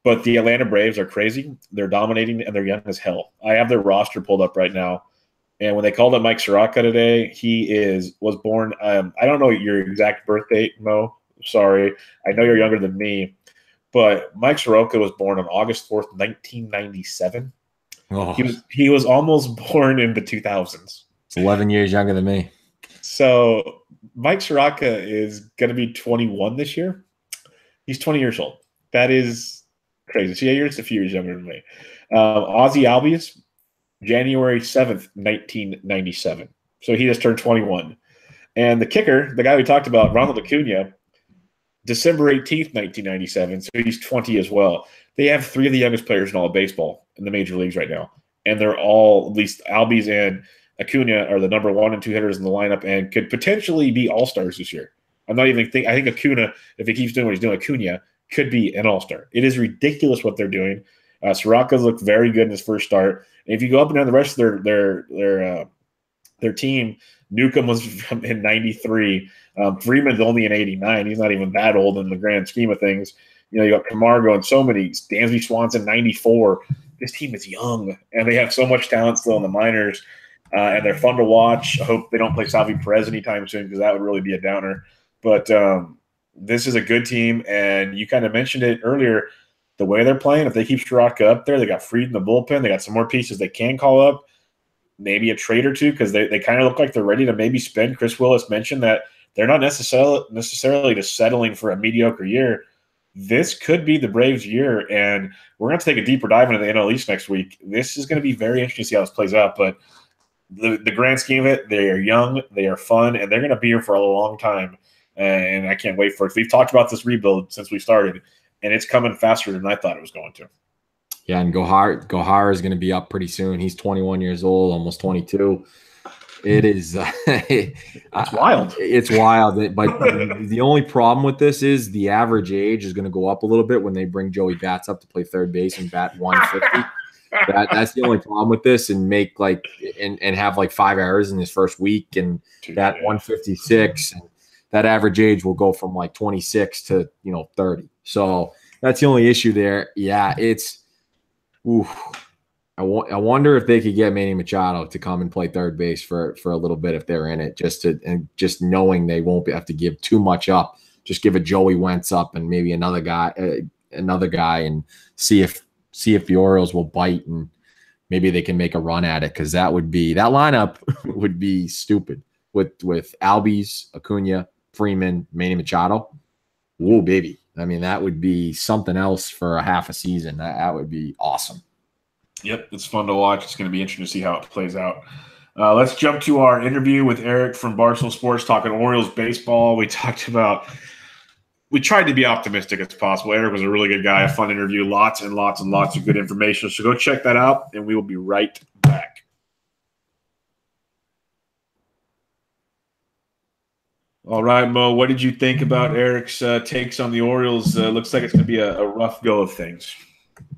But the Atlanta Braves are crazy. They're dominating, and they're young as hell. I have their roster pulled up right now. And when they called up Mike Soroka today, he was born I don't know your exact birth date, Mo. Sorry. I know you're younger than me. But Mike Soroka was born on August 4th, 1997. Oh. He was almost born in the 2000s. It's 11 years younger than me. So Mike Soroka is going to be 21 this year. He's 20 years old. That is crazy. So yeah, you're just a few years younger than me. Ozzie Albies, January 7th, 1997. So he just turned 21. And the kicker, the guy we talked about, Ronald Acuna, December 18th, 1997. So he's 20 as well. They have 3 of the youngest players in all of baseball in the major leagues right now. And they're all, at least Albies and Acuna, are the number 1 and 2 hitters in the lineup and could potentially be all-stars this year. I'm not even thinking – I think Acuna, if he keeps doing what he's doing, Acuna could be an all-star. It is ridiculous what they're doing. Soroka's looked very good in his first start. And if you go up and down the rest of their team, Newcomb was in 93. Freeman's only in 89. He's not even that old in the grand scheme of things. You got Camargo and so many. Dansby Swanson, 94. This team is young, and they have so much talent still in the minors, and they're fun to watch. I hope they don't play Salvi Perez anytime soon, because that would really be a downer. But this is a good team, and you kind of mentioned it earlier, the way they're playing. If they keep Soroka up there, they got Fried in the bullpen. They got some more pieces they can call up, maybe a trade or two, because they kind of look like they're ready to maybe spend. Chris Willis mentioned that they're not necessarily just settling for a mediocre year. This could be the Braves' year, and we're going to take a deeper dive into the NL East next week. This is going to be very interesting to see how this plays out, but the grand scheme of it, they are young, they are fun, and they're going to be here for a long time, and I can't wait for it. We've talked about this rebuild since we started, and it's coming faster than I thought it was going to. Yeah, and Gohara is going to be up pretty soon. He's 21 years old, almost 22. It is It's wild. It's wild. But the only problem with this is the average age is going to go up a little bit when they bring Joey Bats up to play third base and bat 150. That's the only problem with this, and make and have 5 errors in his first week and bat 156, and that average age will go from 26 to 30. So that's the only issue there. Yeah, it's I wonder if they could get Manny Machado to come and play third base for a little bit if they're in it, just knowing they won't have to give too much up. Just give a Joey Wentz up and maybe another guy, and see if the Orioles will bite and maybe they can make a run at it, because that lineup would be stupid with Albies, Acuna, Freeman, Manny Machado. Whoa, baby. I mean, that would be something else for a half a season. That would be awesome. Yep, it's fun to watch. It's going to be interesting to see how it plays out. Let's jump to our interview with Eric from Barstool Sports, talking Orioles baseball. We tried to be optimistic as possible. Eric was a really good guy, a fun interview, lots and lots and lots of good information. So go check that out, and we will be right back. All right, Mo, what did you think about Eric's takes on the Orioles? Looks like it's going to be a rough go of things.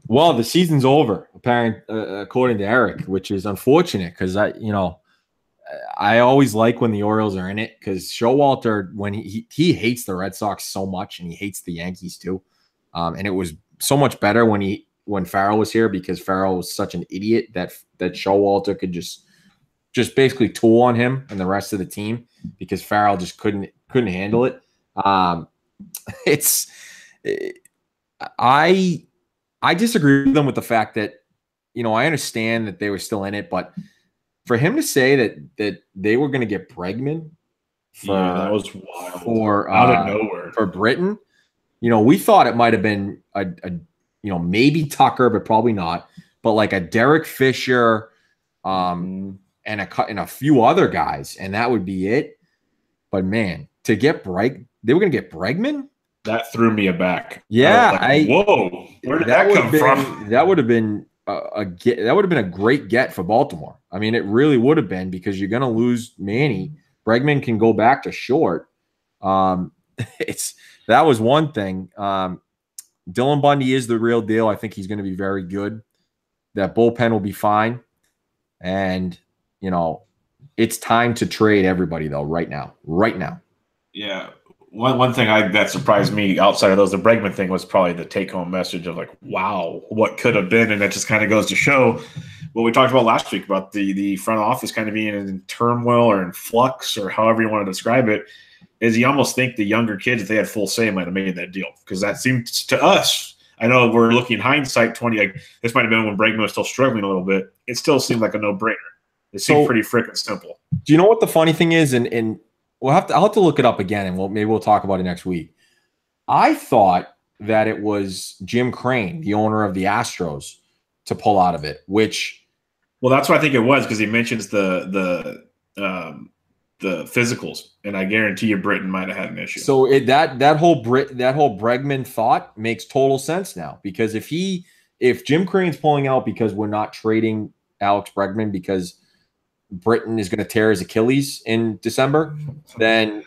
Well, the season's over, according to Eric, which is unfortunate because I always like when the Orioles are in it, because Showalter, when he hates the Red Sox so much, and he hates the Yankees too, and it was so much better when Farrell was here, because Farrell was such an idiot that Showalter could just basically tool on him and the rest of the team, because Farrell just couldn't handle it. I disagree with them with the fact that, I understand that they were still in it, but for him to say that they were going to get Bregman that was wild. For out of nowhere for Britain, we thought it might have been a maybe Tucker, but probably not. But like a Derek Fisher, and a few other guys, and that would be it. But man, they were going to get Bregman. That threw me aback. Yeah, whoa! Where did that come from? That would have been a great get for Baltimore. I mean, it really would have been, because you're going to lose Manny. Bregman can go back to short. That was one thing. Dylan Bundy is the real deal. I think he's going to be very good. That bullpen will be fine, and it's time to trade everybody though. Right now. Yeah. One thing that surprised me outside of those, the Bregman thing, was probably the take-home message of wow, what could have been. And that just kind of goes to show what we talked about last week about the front office kind of being in turmoil or in flux, or however you want to describe it, is you almost think the younger kids, if they had full say, might have made that deal. Because that seems to us, I know we're looking in hindsight, this might have been when Bregman was still struggling a little bit. It still seemed like a no-brainer. It seemed pretty freaking simple. Do you know what the funny thing is? And I'll have to look it up again, and maybe we'll talk about it next week. I thought that it was Jim Crane, the owner of the Astros, to pull out of it. Well, that's what I think it was, because he mentions the physicals, and I guarantee you Britton might have had an issue. So that whole Bregman thought makes total sense now, because if Jim Crane's pulling out because we're not trading Alex Bregman because Britton is going to tear his Achilles in December, then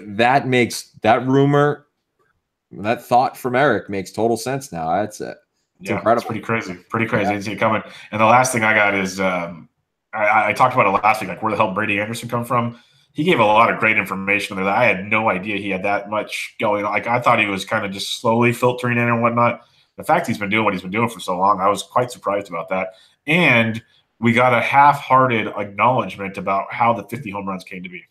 that makes that rumor, that thought from Eric makes total sense now. It's incredible. It's pretty crazy. I didn't see it coming. And the last thing I got is I talked about it last week, where the hell Brady Anderson come from. He gave a lot of great information there that I had no idea he had that much going on. I thought he was kind of just slowly filtering in and whatnot. The fact he's been doing what he's been doing for so long, I was quite surprised about that. And we got a half-hearted acknowledgement about how the 50 home runs came to be.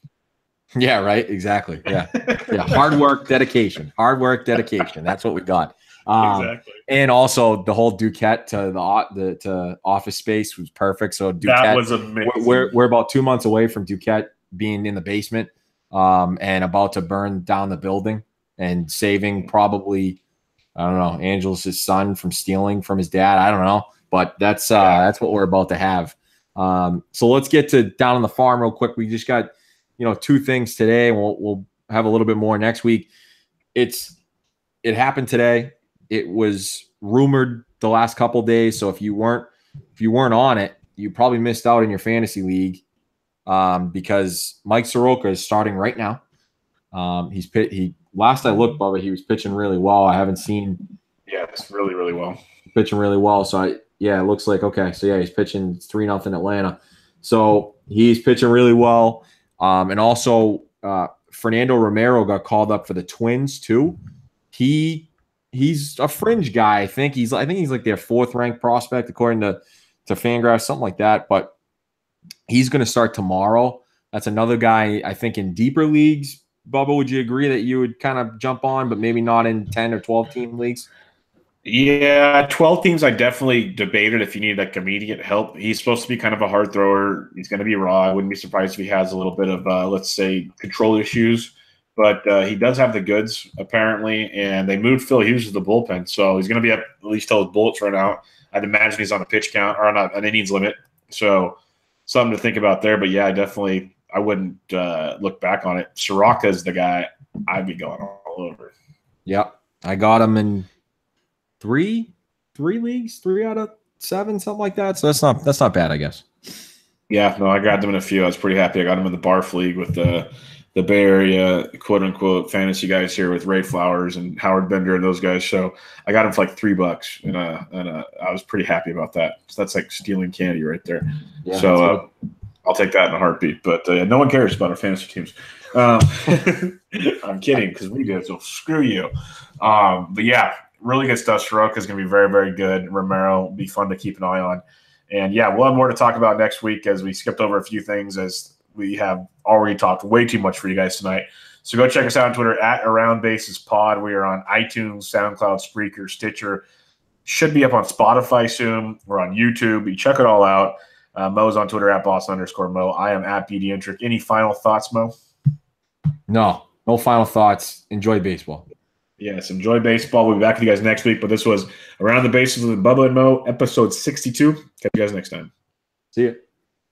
Yeah, right. Exactly. Yeah. Yeah. Hard work, dedication. That's what we got. Exactly. And also the whole Duquette to Office Space was perfect. So Duquette, that was amazing. We're about 2 months away from Duquette being in the basement, and about to burn down the building, and saving probably, I don't know, Angelos' son from stealing from his dad. I don't know. But that's what we're about to have. So let's get to down on the farm real quick. We just got, 2 things today. We'll have a little bit more next week. It happened today. It was rumored the last couple days. So if you weren't on it, you probably missed out in your fantasy league because Mike Soroka is starting right now. Last I looked, Bubba, he was pitching really well. I haven't seen. Yeah, it's really, really well. Pitching really well. So it looks like okay. So he's pitching 3-0 Atlanta. So he's pitching really well. And also Fernando Romero got called up for the Twins too. He's a fringe guy. I think he's like their 4th ranked prospect according to Fangraphs, something like that. But he's going to start tomorrow. That's another guy I think in deeper leagues. Bubba, would you agree that you would kind of jump on, but maybe not in 10 or 12 team leagues? Yeah, 12 teams, I definitely debated if you need like immediate help. He's supposed to be kind of a hard thrower. He's going to be raw. I wouldn't be surprised if he has a little bit of, let's say, control issues. But he does have the goods, apparently. And they moved Phil Hughes to the bullpen. So he's going to be up at least till his bullets run out. I'd imagine he's on a pitch count or on an innings limit. So something to think about there. But, yeah, I wouldn't look back on it. Soroka is the guy I'd be going all over. Yep. I got him in three leagues, 3 out of 7, something like that. So that's not bad, I guess. Yeah, no, I grabbed him in a few. I was pretty happy. I got him in the Barf League with the Bay Area quote unquote fantasy guys here with Ray Flowers and Howard Bender and those guys. So I got him for like $3, and I was pretty happy about that. So that's like stealing candy right there. Yeah, so I'll take that in a heartbeat. But no one cares about our fantasy teams. I'm kidding because we do. So screw you. But yeah. Really good stuff. Soroka is going to be very, very good. Romero will be fun to keep an eye on. And, yeah, we'll have more to talk about next week as we skipped over a few things as we have already talked way too much for you guys tonight. So go check us out on Twitter at AroundBasesPod. We are on iTunes, SoundCloud, Spreaker, Stitcher. Should be up on Spotify soon. We're on YouTube. You check it all out. Mo's on Twitter at Boston_Mo. I am at BDintric. Any final thoughts, Mo? No final thoughts. Enjoy baseball. Yes, enjoy baseball. We'll be back with you guys next week. But this was Around the Bases with Bubba and Mo, episode 62. Catch you guys next time. See ya.